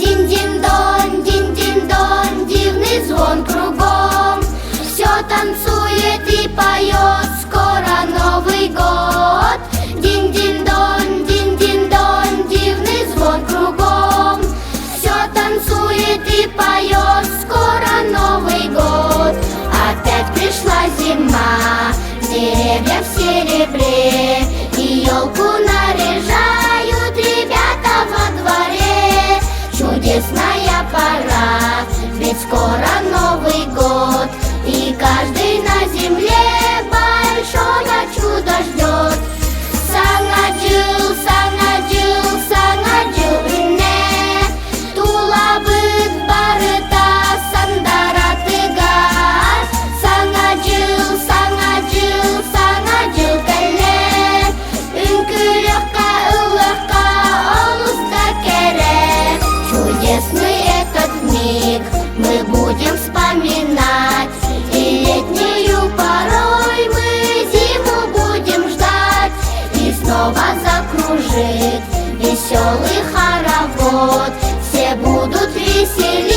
Динь-динь-дон, дивный звон кругом. Все танцует и поет, скоро Новый год. Динь-динь-дон, дивный звон кругом. Все танцует и поет, скоро Новый год. Опять пришла зима, деревья в серебре, и елку наряжают ребята во дворе. Чудесная пора, ведь скоро Новый год, и каждый на земле большое чудо ждет. Саңа-джыл, саңа-джыл, саңа-джыл үнне, тулабыт барыта сандаратыгар. Саңа-джыл, саңа-джыл, саңа-джыл кәлләр, үңкүлөккә, ылыкка, олуста керек. Чудесный этот миг мы будем вспоминать, и летнюю порой мы зиму будем ждать. И снова закружит веселый хоровод, все будут веселиться.